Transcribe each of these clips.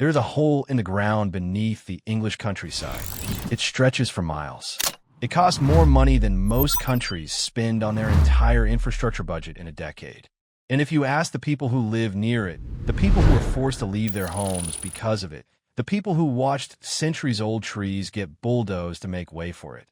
There is a hole in the ground beneath the English countryside. It stretches for miles. It costs more money than most countries spend on their entire infrastructure budget in a decade. And if you ask the people who live near it, the people who are forced to leave their homes because of it, the people who watched centuries-old trees get bulldozed to make way for it,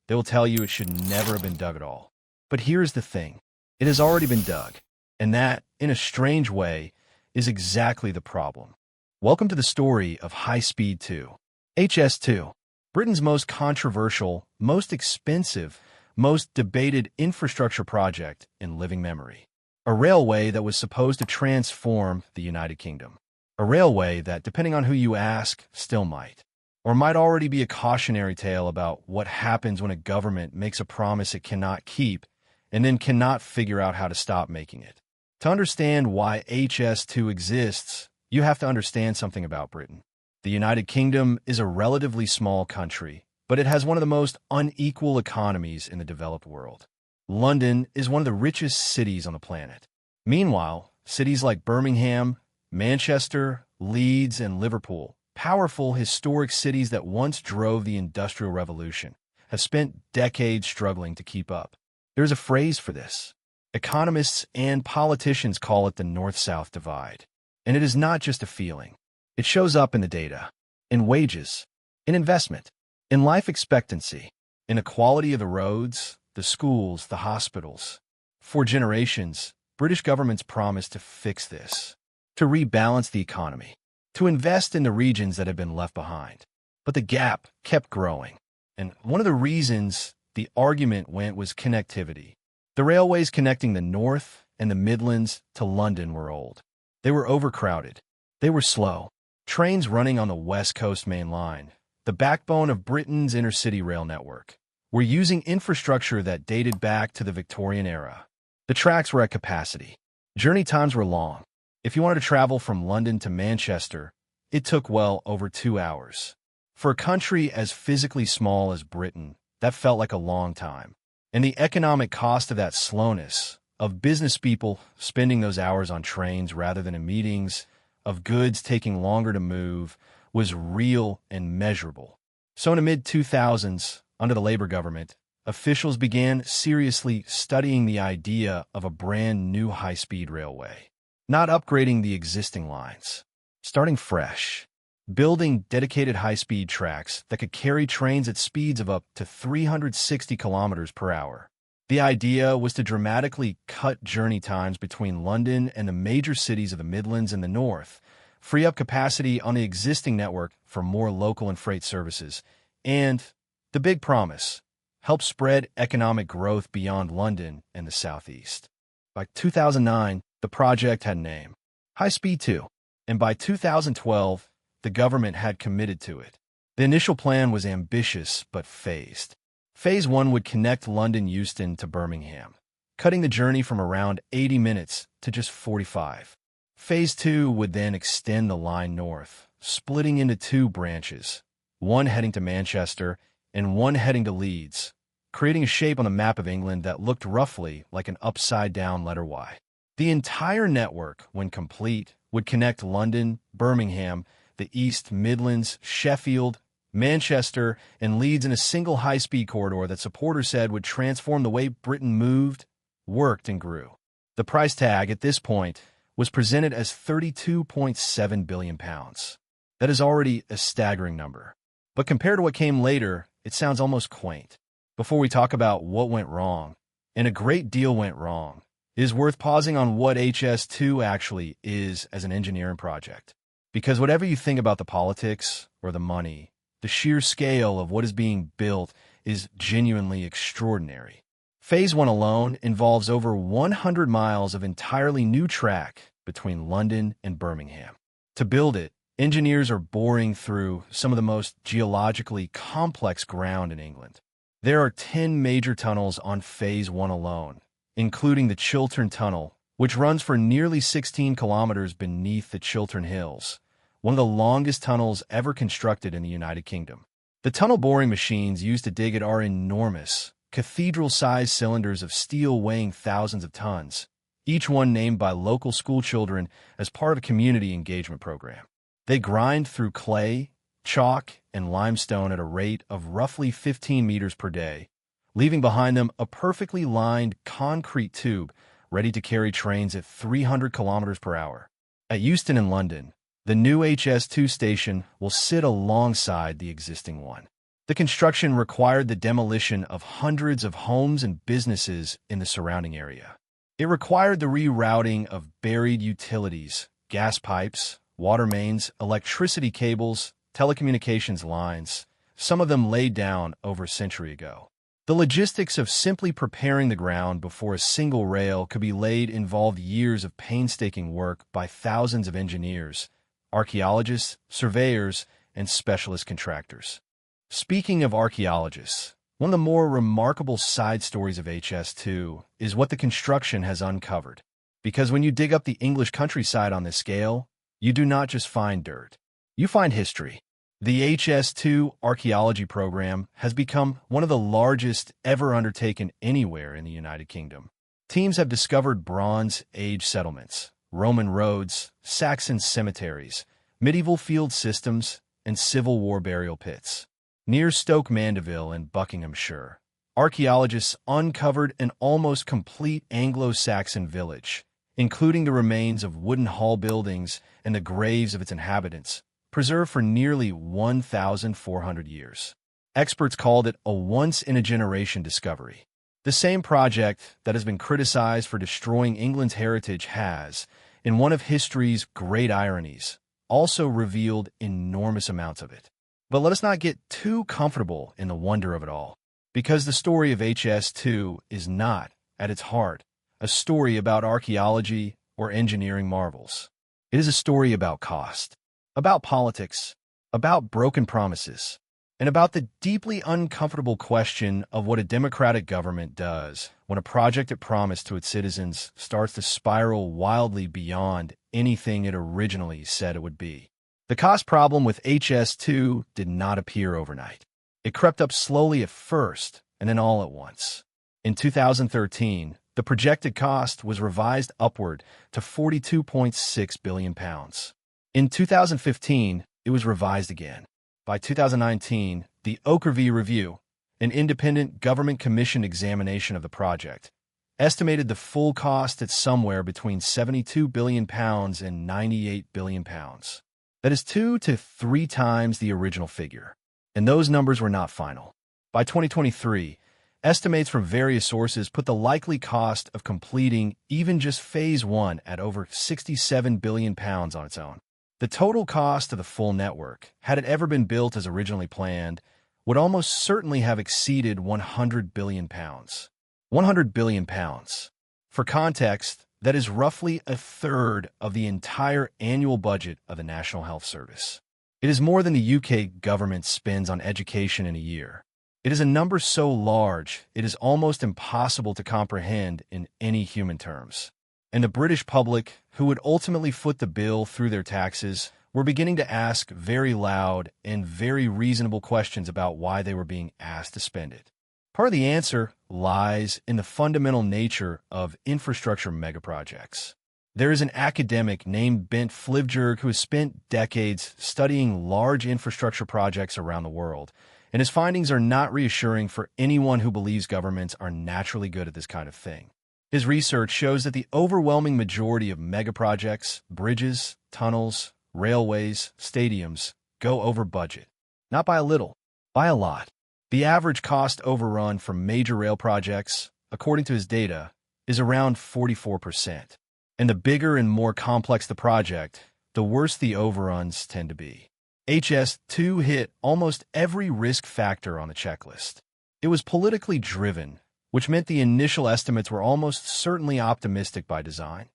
they will tell you it should never have been dug at all. But here's the thing. It has already been dug. And that, in a strange way, is exactly the problem. Welcome to the story of High-Speed 2. HS2, Britain's most controversial, most expensive, most debated infrastructure project in living memory. A railway that was supposed to transform the United Kingdom. A railway that, depending on who you ask, still might. Or might already be a cautionary tale about what happens when a government makes a promise it cannot keep and then cannot figure out how to stop making it. To understand why HS2 exists, you have to understand something about Britain. The United Kingdom is a relatively small country, but it has one of the most unequal economies in the developed world. London is one of the richest cities on the planet. Meanwhile, cities like Birmingham, Manchester, Leeds, and Liverpool, powerful historic cities that once drove the Industrial Revolution, have spent decades struggling to keep up. There's a phrase for this. Economists and politicians call it the North-South divide. And it is not just a feeling. It shows up in the data, in wages, in investment, in life expectancy, in the quality of the roads, the schools, the hospitals. For generations, British governments promised to fix this, to rebalance the economy, to invest in the regions that had been left behind. But the gap kept growing. And one of the reasons the argument went was connectivity. The railways connecting the North and the Midlands to London were old. They were overcrowded. They were slow. Trains running on the West Coast Main Line, the backbone of Britain's intercity rail network, were using infrastructure that dated back to the Victorian era. The tracks were at capacity. Journey times were long. If you wanted to travel from London to Manchester, it took well over 2 hours. For a country as physically small as Britain, that felt like a long time. And the economic cost of that slowness, of business people spending those hours on trains rather than in meetings, of goods taking longer to move, was real and measurable. So in the mid-2000s, under the Labour government, officials began seriously studying the idea of a brand new high-speed railway. Not upgrading the existing lines, starting fresh, building dedicated high-speed tracks that could carry trains at speeds of up to 360 kilometers per hour. The idea was to dramatically cut journey times between London and the major cities of the Midlands and the North, free up capacity on the existing network for more local and freight services, and, the big promise, help spread economic growth beyond London and the Southeast. By 2009, the project had a name, High-Speed 2, and by 2012, the government had committed to it. The initial plan was ambitious but phased. Phase 1 would connect London Euston to Birmingham, cutting the journey from around 80 minutes to just 45. Phase 2 would then extend the line north, splitting into 2 branches, one heading to Manchester and one heading to Leeds, creating a shape on the map of England that looked roughly like an upside-down letter Y. The entire network, when complete, would connect London, Birmingham, the East Midlands, Sheffield, Manchester, and Leeds in a single high-speed corridor that supporters said would transform the way Britain moved, worked, and grew. The price tag at this point was presented as £32.7 billion. That is already a staggering number. But compared to what came later, it sounds almost quaint. Before we talk about what went wrong, and a great deal went wrong, it is worth pausing on what HS2 actually is as an engineering project. Because whatever you think about the politics or the money, the sheer scale of what is being built is genuinely extraordinary. Phase 1 alone involves over 100 miles of entirely new track between London and Birmingham. To build it, engineers are boring through some of the most geologically complex ground in England. There are 10 major tunnels on Phase 1 alone, including the Chiltern Tunnel, which runs for nearly 16 kilometers beneath the Chiltern Hills, one of the longest tunnels ever constructed in the United Kingdom. The tunnel boring machines used to dig it are enormous, cathedral-sized cylinders of steel weighing thousands of tons, each one named by local school children as part of a community engagement program. They grind through clay, chalk, and limestone at a rate of roughly 15 meters per day, leaving behind them a perfectly lined concrete tube ready to carry trains at 300 kilometers per hour. At Euston in London, the new HS2 station will sit alongside the existing one. The construction required the demolition of hundreds of homes and businesses in the surrounding area. It required the rerouting of buried utilities, gas pipes, water mains, electricity cables, telecommunications lines, some of them laid down over a century ago. The logistics of simply preparing the ground before a single rail could be laid involved years of painstaking work by thousands of engineers, archaeologists, surveyors, and specialist contractors. Speaking of archaeologists, one of the more remarkable side stories of HS2 is what the construction has uncovered. Because when you dig up the English countryside on this scale, you do not just find dirt. You find history. The HS2 archaeology program has become one of the largest ever undertaken anywhere in the United Kingdom. Teams have discovered Bronze Age settlements, Roman roads, Saxon cemeteries, medieval field systems, and Civil War burial pits. Near Stoke Mandeville in Buckinghamshire, archaeologists uncovered an almost complete Anglo-Saxon village, including the remains of wooden hall buildings and the graves of its inhabitants, preserved for nearly 1,400 years. Experts called it a once-in-a-generation discovery. The same project that has been criticized for destroying England's heritage has, in one of history's great ironies, also revealed enormous amounts of it. But let us not get too comfortable in the wonder of it all, because the story of HS2 is not, at its heart, a story about archaeology or engineering marvels. It is a story about cost, about politics, about broken promises, and about the deeply uncomfortable question of what a democratic government does when a project it promised to its citizens starts to spiral wildly beyond anything it originally said it would be. The cost problem with HS2 did not appear overnight. It crept up slowly at first, and then all at once. In 2013, the projected cost was revised upward to £42.6 billion. In 2015, it was revised again. By 2019, the Oakervie Review, an independent government-commissioned examination of the project, estimated the full cost at somewhere between £72 billion and £98 billion. That is 2 to 3 times the original figure, and those numbers were not final. By 2023, estimates from various sources put the likely cost of completing even just Phase 1 at over £67 billion on its own. The total cost of the full network, had it ever been built as originally planned, would almost certainly have exceeded £100 billion. £100 billion. For context, that is roughly a third of the entire annual budget of the National Health Service. It is more than the UK government spends on education in a year. It is a number so large, it is almost impossible to comprehend in any human terms. And the British public, who would ultimately foot the bill through their taxes, were beginning to ask very loud and very reasonable questions about why they were being asked to spend it. Part of the answer lies in the fundamental nature of infrastructure megaprojects. There is an academic named Bent Flivjerd who has spent decades studying large infrastructure projects around the world, and his findings are not reassuring for anyone who believes governments are naturally good at this kind of thing. His research shows that the overwhelming majority of megaprojects, bridges, tunnels, railways, stadiums, go over budget. Not by a little, by a lot. The average cost overrun for major rail projects, according to his data, is around 44%. And the bigger and more complex the project, the worse the overruns tend to be. HS2 hit almost every risk factor on the checklist. It was politically driven, which meant the initial estimates were almost certainly optimistic by design.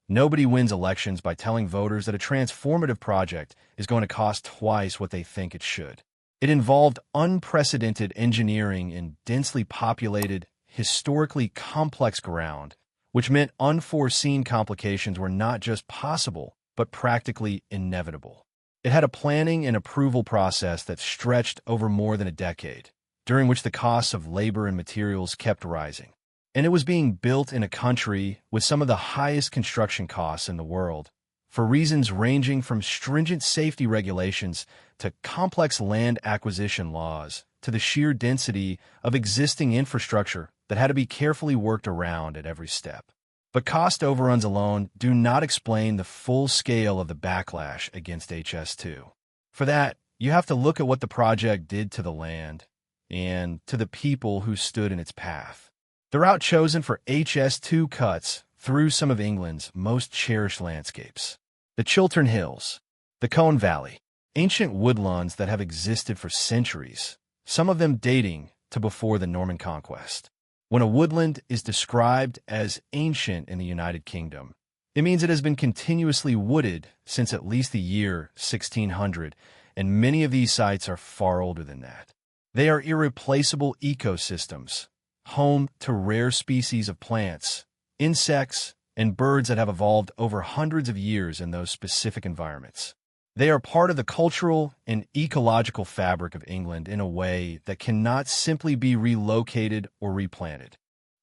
Nobody wins elections by telling voters that a transformative project is going to cost twice what they think it should. It involved unprecedented engineering in densely populated, historically complex ground, which meant unforeseen complications were not just possible, but practically inevitable. It had a planning and approval process that stretched over more than a decade, during which the costs of labor and materials kept rising. And it was being built in a country with some of the highest construction costs in the world, for reasons ranging from stringent safety regulations to complex land acquisition laws to the sheer density of existing infrastructure that had to be carefully worked around at every step. But cost overruns alone do not explain the full scale of the backlash against HS2. For that, you have to look at what the project did to the land and to the people who stood in its path. The route chosen for HS2 cuts through some of England's most cherished landscapes. The Chiltern Hills, the Colne Valley, ancient woodlands that have existed for centuries, some of them dating to before the Norman conquest. When a woodland is described as ancient in the United Kingdom, it means it has been continuously wooded since at least the year 1600, and many of these sites are far older than that. They are irreplaceable ecosystems, home to rare species of plants, insects, and birds that have evolved over hundreds of years in those specific environments. They are part of the cultural and ecological fabric of England in a way that cannot simply be relocated or replanted.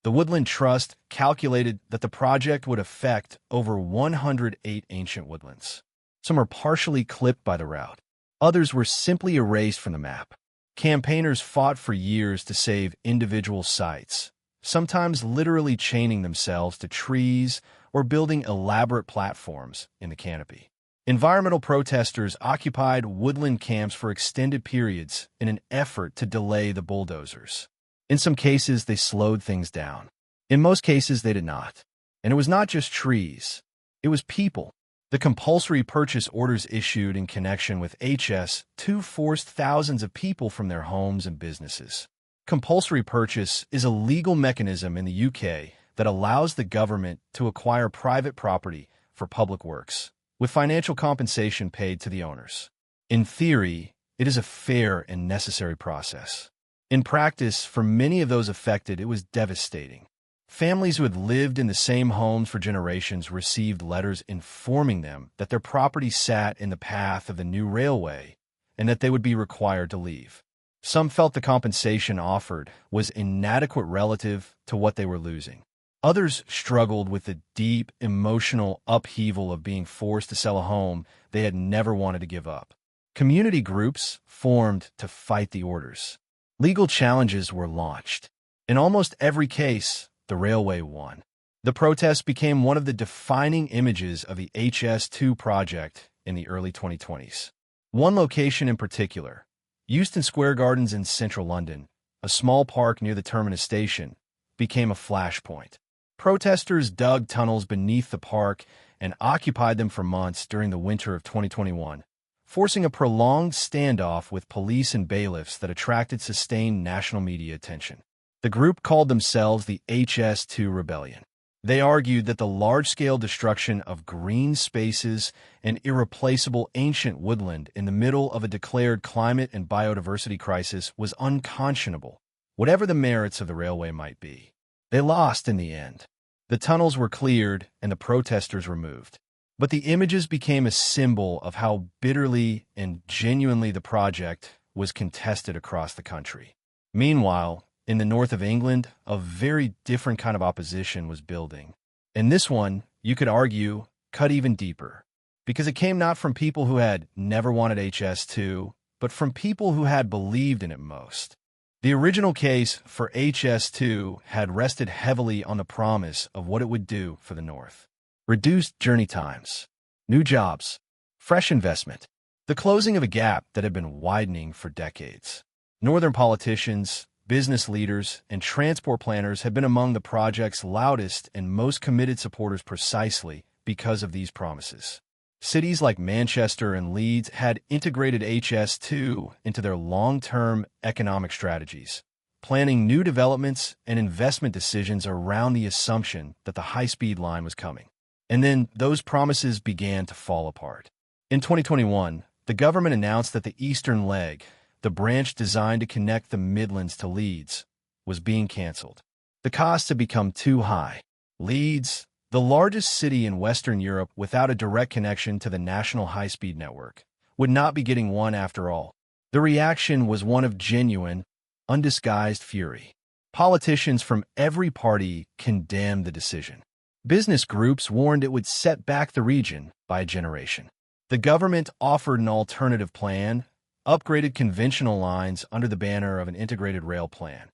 The Woodland Trust calculated that the project would affect over 108 ancient woodlands. Some are partially clipped by the route. Others were simply erased from the map. Campaigners fought for years to save individual sites, sometimes literally chaining themselves to trees or building elaborate platforms in the canopy. Environmental protesters occupied woodland camps for extended periods in an effort to delay the bulldozers. In some cases, they slowed things down. In most cases, they did not. And it was not just trees. It was people. The compulsory purchase orders issued in connection with HS2 forced thousands of people from their homes and businesses. Compulsory purchase is a legal mechanism in the UK that allows the government to acquire private property for public works, with financial compensation paid to the owners. In theory, it is a fair and necessary process. In practice, for many of those affected, it was devastating. Families who had lived in the same homes for generations received letters informing them that their property sat in the path of the new railway and that they would be required to leave. Some felt the compensation offered was inadequate relative to what they were losing. Others struggled with the deep emotional upheaval of being forced to sell a home they had never wanted to give up. Community groups formed to fight the orders. Legal challenges were launched. In almost every case, the railway won. The protest became one of the defining images of the HS2 project in the early 2020s. One location in particular, Euston Square Gardens in central London, a small park near the terminus station, became a flashpoint. Protesters dug tunnels beneath the park and occupied them for months during the winter of 2021, forcing a prolonged standoff with police and bailiffs that attracted sustained national media attention. The group called themselves the HS2 Rebellion. They argued that the large-scale destruction of green spaces and irreplaceable ancient woodland in the middle of a declared climate and biodiversity crisis was unconscionable, whatever the merits of the railway might be. They lost in the end. The tunnels were cleared and the protesters removed. But the images became a symbol of how bitterly and genuinely the project was contested across the country. Meanwhile, in the north of England, a very different kind of opposition was building. And this one, you could argue, cut even deeper, because it came not from people who had never wanted HS2, but from people who had believed in it most. The original case for HS2 had rested heavily on the promise of what it would do for the North. Reduced journey times, new jobs, fresh investment, the closing of a gap that had been widening for decades. Northern politicians, business leaders, and transport planners had been among the project's loudest and most committed supporters precisely because of these promises. Cities like Manchester and Leeds had integrated HS2 into their long-term economic strategies, planning new developments and investment decisions around the assumption that the high-speed line was coming. And then those promises began to fall apart. In 2021, the government announced that the eastern leg, the branch designed to connect the Midlands to Leeds, was being cancelled. The costs had become too high. Leeds, the largest city in Western Europe without a direct connection to the national high-speed network, would not be getting one after all. The reaction was one of genuine, undisguised fury. Politicians from every party condemned the decision. Business groups warned it would set back the region by a generation. The government offered an alternative plan, upgraded conventional lines under the banner of an integrated rail plan,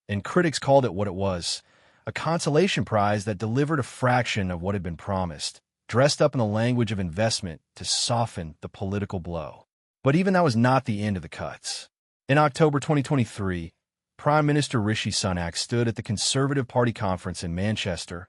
and critics called it what it was, a consolation prize that delivered a fraction of what had been promised, dressed up in the language of investment to soften the political blow. But even that was not the end of the cuts. In October 2023, Prime Minister Rishi Sunak stood at the Conservative Party conference in Manchester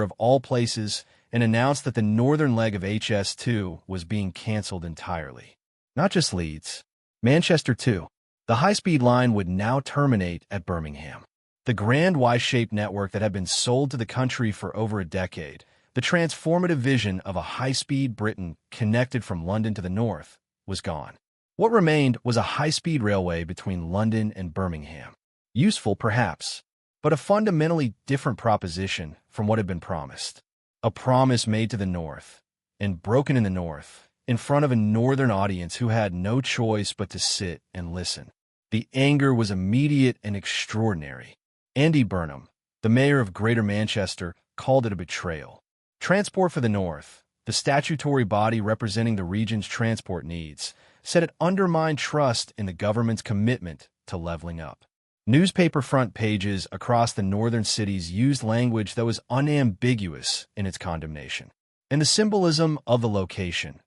of all places, and announced that the northern leg of HS2 was being cancelled entirely. Not just Leeds, Manchester too. The high-speed line would now terminate at Birmingham. The grand Y-shaped network that had been sold to the country for over a decade, the transformative vision of a high-speed Britain connected from London to the north, was gone. What remained was a high-speed railway between London and Birmingham. Useful, perhaps, but a fundamentally different proposition from what had been promised. A promise made to the north, and broken in the north, in front of a northern audience who had no choice but to sit and listen. The anger was immediate and extraordinary. Andy Burnham, the mayor of Greater Manchester, called it a betrayal. Transport for the North, the statutory body representing the region's transport needs, said it undermined trust in the government's commitment to leveling up. Newspaper front pages across the northern cities used language that was unambiguous in its condemnation. And the symbolism of the location,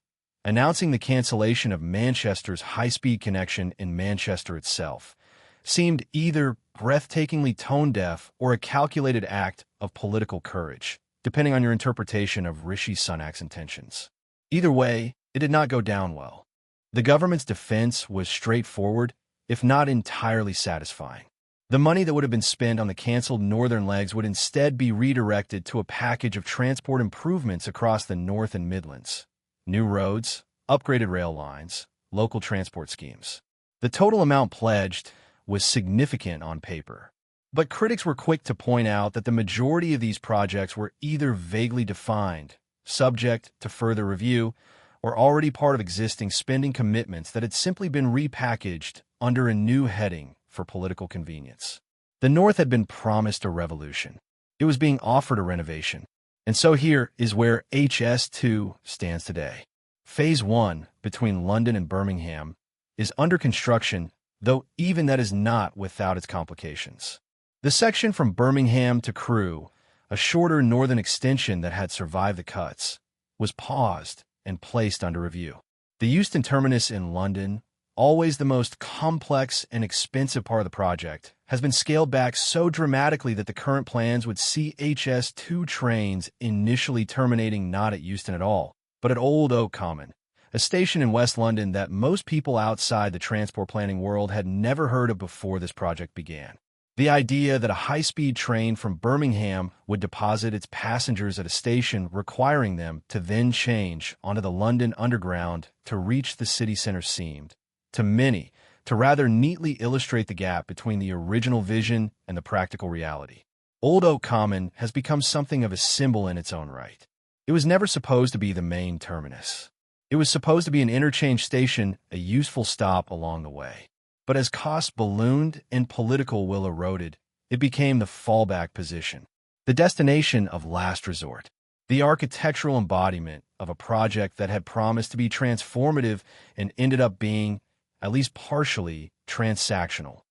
announcing the cancellation of Manchester's high-speed connection in Manchester itself, seemed either breathtakingly tone-deaf or a calculated act of political courage, depending on your interpretation of Rishi Sunak's intentions. Either way, it did not go down well. The government's defense was straightforward, if not entirely satisfying. The money that would have been spent on the cancelled northern legs would instead be redirected to a package of transport improvements across the North and Midlands. New roads, upgraded rail lines, local transport schemes. The total amount pledged was significant on paper. But critics were quick to point out that the majority of these projects were either vaguely defined, subject to further review, or already part of existing spending commitments that had simply been repackaged under a new heading for political convenience. The North had been promised a revolution. It was being offered a renovation. And so here is where HS2 stands today. Phase 1, between London and Birmingham, is under construction, though even that is not without its complications. The section from Birmingham to Crewe, a shorter northern extension that had survived the cuts, was paused and placed under review. The Euston terminus in London, always the most complex and expensive part of the project, has been scaled back so dramatically that the current plans would see HS2 trains initially terminating not at Euston at all, but at Old Oak Common, a station in West London that most people outside the transport planning world had never heard of before this project began. The idea that a high-speed train from Birmingham would deposit its passengers at a station requiring them to then change onto the London Underground to reach the city centre seemed, to many, to rather neatly illustrate the gap between the original vision and the practical reality. Old Oak Common has become something of a symbol in its own right. It was never supposed to be the main terminus. It was supposed to be an interchange station, a useful stop along the way. But as costs ballooned and political will eroded, it became the fallback position, the destination of last resort, the architectural embodiment of a project that had promised to be transformative and ended up being, at least partially, transactional.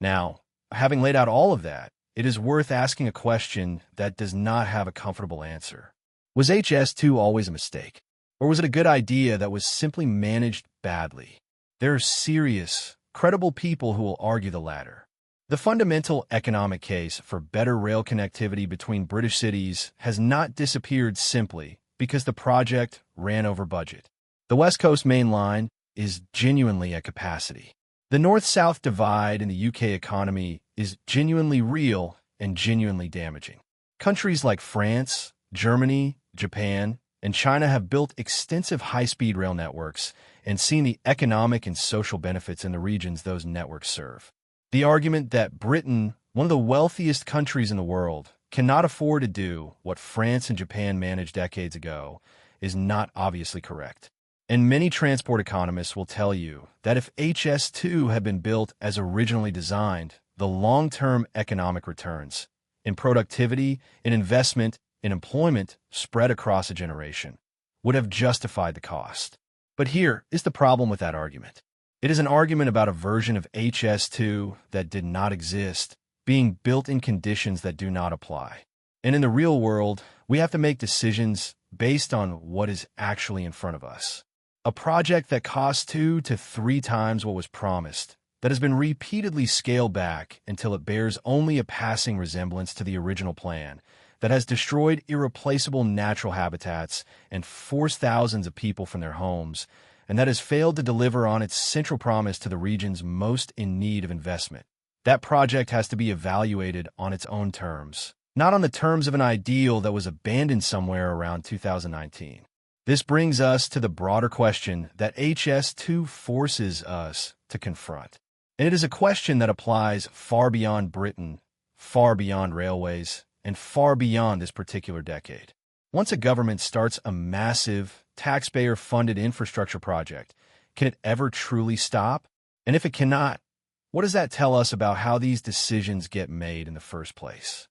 Now, having laid out all of that, it is worth asking a question that does not have a comfortable answer. Was HS2 always a mistake? Or was it a good idea that was simply managed badly? There are serious, credible people who will argue the latter. The fundamental economic case for better rail connectivity between British cities has not disappeared simply because the project ran over budget. The West Coast Main Line is genuinely at capacity. The North-South divide in the UK economy is genuinely real and genuinely damaging. Countries like France, Germany, Japan, and China have built extensive high-speed rail networks and seen the economic and social benefits in the regions those networks serve. The argument that Britain, one of the wealthiest countries in the world, cannot afford to do what France and Japan managed decades ago is not obviously correct. And many transport economists will tell you that if HS2 had been built as originally designed, the long-term economic returns in productivity, in investment, and employment spread across a generation would have justified the cost. But here is the problem with that argument. It is an argument about a version of HS2 that did not exist, being built in conditions that do not apply. And in the real world, we have to make decisions based on what is actually in front of us. A project that costs 2 to 3 times what was promised, that has been repeatedly scaled back until it bears only a passing resemblance to the original plan, that has destroyed irreplaceable natural habitats and forced thousands of people from their homes, and that has failed to deliver on its central promise to the regions most in need of investment. That project has to be evaluated on its own terms, not on the terms of an ideal that was abandoned somewhere around 2019. This brings us to the broader question that HS2 forces us to confront. And it is a question that applies far beyond Britain, far beyond railways, and far beyond this particular decade. Once a government starts a massive, taxpayer-funded infrastructure project, can it ever truly stop? And if it cannot, what does that tell us about how these decisions get made in the first place?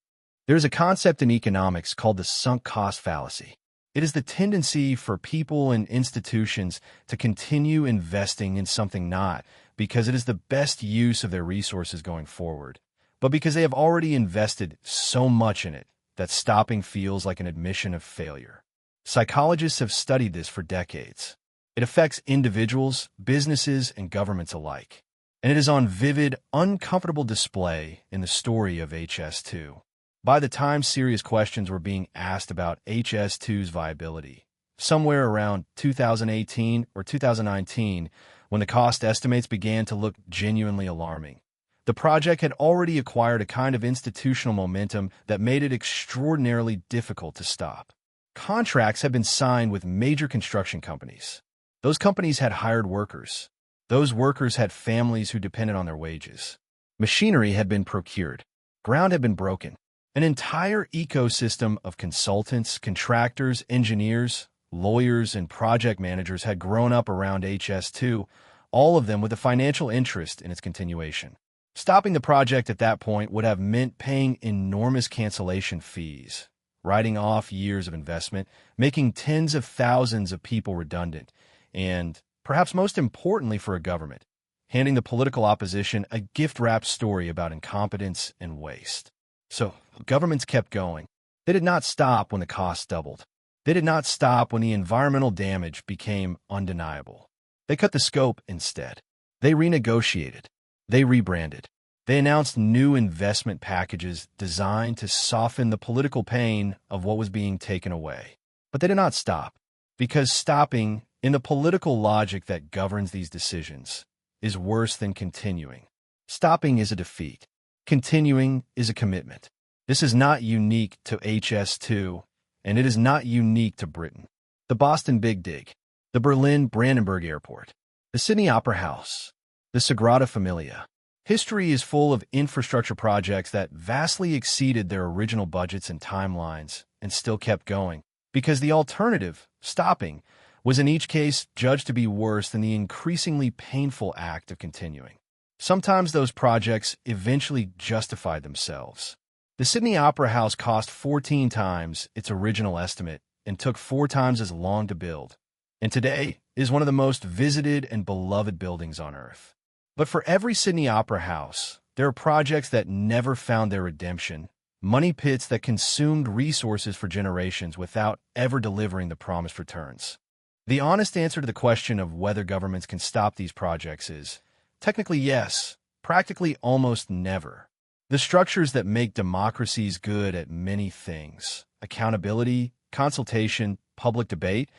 There's a concept in economics called the sunk cost fallacy. It is the tendency for people and institutions to continue investing in something not because it is the best use of their resources going forward, but because they have already invested so much in it that stopping feels like an admission of failure. Psychologists have studied this for decades. It affects individuals, businesses, and governments alike. And it is on vivid, uncomfortable display in the story of HS2. By the time serious questions were being asked about HS2's viability, somewhere around 2018 or 2019, when the cost estimates began to look genuinely alarming, the project had already acquired a kind of institutional momentum that made it extraordinarily difficult to stop. Contracts had been signed with major construction companies. Those companies had hired workers. Those workers had families who depended on their wages. Machinery had been procured. Ground had been broken. An entire ecosystem of consultants, contractors, engineers, lawyers, and project managers had grown up around HS2, all of them with a financial interest in its continuation. Stopping the project at that point would have meant paying enormous cancellation fees, writing off years of investment, making tens of thousands of people redundant, and, perhaps most importantly for a government, handing the political opposition a gift-wrapped story about incompetence and waste. So, governments kept going. They did not stop when the costs doubled. They did not stop when the environmental damage became undeniable. They cut the scope instead. They renegotiated. They rebranded. They announced new investment packages designed to soften the political pain of what was being taken away. But they did not stop, because stopping, in the political logic that governs these decisions, is worse than continuing. Stopping is a defeat. Continuing is a commitment. This is not unique to HS2, and it is not unique to Britain. The Boston Big Dig, the Berlin Brandenburg Airport, the Sydney Opera House, the Sagrada Familia. History is full of infrastructure projects that vastly exceeded their original budgets and timelines and still kept going, because the alternative, stopping, was in each case judged to be worse than the increasingly painful act of continuing. Sometimes those projects eventually justified themselves. The Sydney Opera House cost 14 times its original estimate and took 4 times as long to build, and today is one of the most visited and beloved buildings on Earth. But for every Sydney Opera House, there are projects that never found their redemption, money pits that consumed resources for generations without ever delivering the promised returns. The honest answer to the question of whether governments can stop these projects is, technically yes, practically almost never. The structures that make democracies good at many things, accountability, consultation, public debate,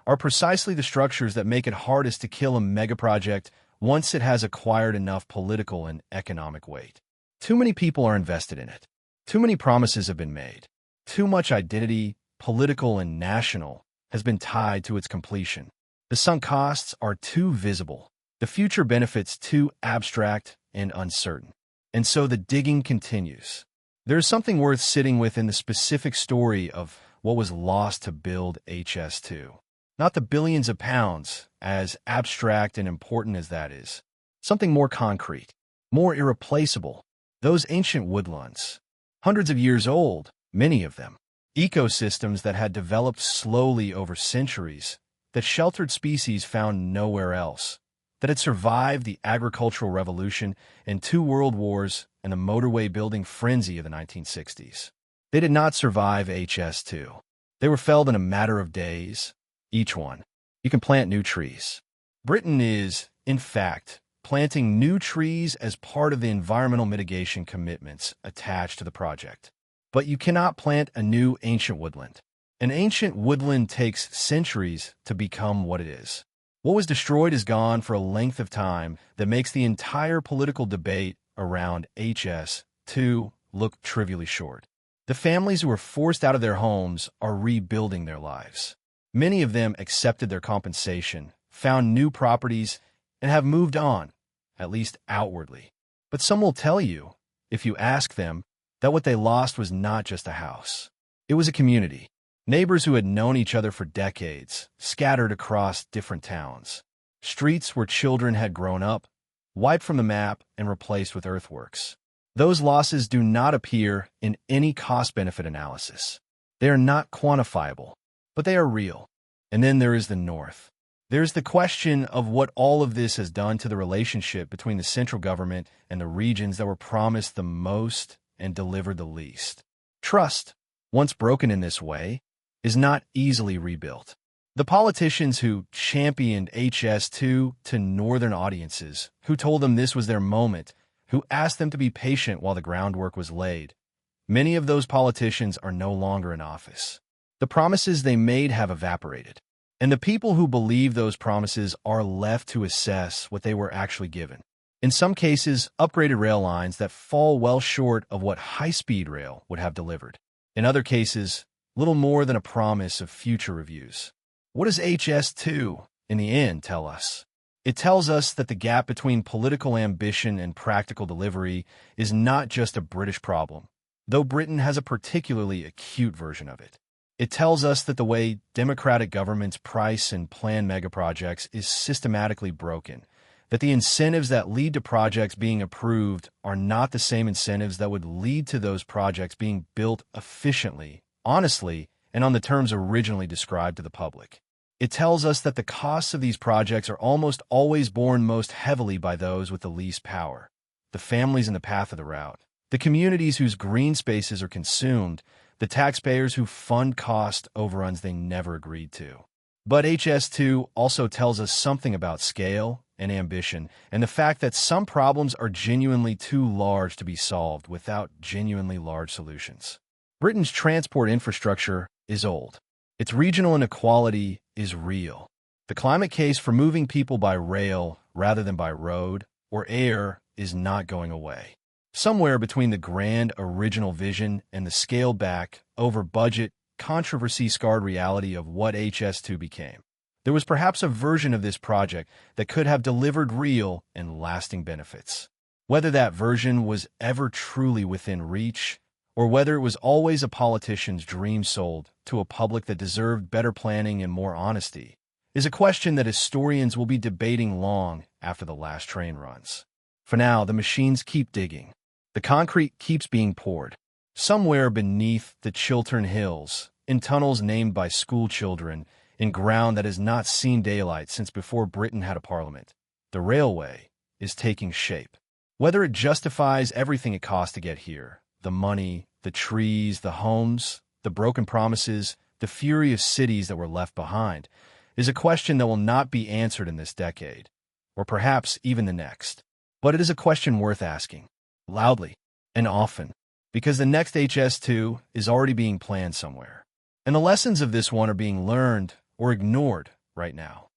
are precisely the structures that make it hardest to kill a megaproject once it has acquired enough political and economic weight. Too many people are invested in it. Too many promises have been made. Too much identity, political and national, has been tied to its completion. The sunk costs are too visible. The future benefits too abstract and uncertain. And so the digging continues. There is something worth sitting with in the specific story of what was lost to build HS2. Not the billions of pounds, as abstract and important as that is. Something more concrete, more irreplaceable. Those ancient woodlands. Hundreds of years old, many of them. Ecosystems that had developed slowly over centuries, that sheltered species found nowhere else, that had survived the agricultural revolution and 2 world wars and the motorway building frenzy of the 1960s. They did not survive HS2. They were felled in a matter of days, each one. You can plant new trees. Britain is, in fact, planting new trees as part of the environmental mitigation commitments attached to the project. But you cannot plant a new ancient woodland. An ancient woodland takes centuries to become what it is. What was destroyed is gone for a length of time that makes the entire political debate around HS2 look trivially short. The families who were forced out of their homes are rebuilding their lives. Many of them accepted their compensation, found new properties, and have moved on, at least outwardly. But some will tell you, if you ask them, that what they lost was not just a house. It was a community. Neighbors who had known each other for decades, scattered across different towns. Streets where children had grown up, wiped from the map and replaced with earthworks. Those losses do not appear in any cost-benefit analysis. They are not quantifiable, but they are real. And then there is the North. There's the question of what all of this has done to the relationship between the central government and the regions that were promised the most and delivered the least. Trust, once broken in this way, is not easily rebuilt. The politicians who championed HS2 to northern audiences, who told them this was their moment, who asked them to be patient while the groundwork was laid, many of those politicians are no longer in office. The promises they made have evaporated, and the people who believe those promises are left to assess what they were actually given. In some cases, upgraded rail lines that fall well short of what high-speed rail would have delivered. In other cases, little more than a promise of future reviews. What does HS2, in the end, tell us? It tells us that the gap between political ambition and practical delivery is not just a British problem, though Britain has a particularly acute version of it. It tells us that the way democratic governments price and plan megaprojects is systematically broken, that the incentives that lead to projects being approved are not the same incentives that would lead to those projects being built efficiently, honestly, and on the terms originally described to the public. It tells us that the costs of these projects are almost always borne most heavily by those with the least power, the families in the path of the route, the communities whose green spaces are consumed, the taxpayers who fund cost overruns they never agreed to. But HS2 also tells us something about scale and ambition, and the fact that some problems are genuinely too large to be solved without genuinely large solutions. Britain's transport infrastructure is old. Its regional inequality is real. The climate case for moving people by rail rather than by road or air is not going away. Somewhere between the grand original vision and the scaled-back, over-budget, controversy-scarred reality of what HS2 became, there was perhaps a version of this project that could have delivered real and lasting benefits. Whether that version was ever truly within reach, or whether it was always a politician's dream sold to a public that deserved better planning and more honesty, is a question that historians will be debating long after the last train runs. For now, the machines keep digging. The concrete keeps being poured. Somewhere beneath the Chiltern Hills, in tunnels named by school children, in ground that has not seen daylight since before Britain had a parliament, the railway is taking shape. Whether it justifies everything it cost to get here, the money, the trees, the homes, the broken promises, the fury of cities that were left behind, is a question that will not be answered in this decade, or perhaps even the next. But it is a question worth asking, loudly and often, because the next HS2 is already being planned somewhere. And the lessons of this one are being learned or ignored right now.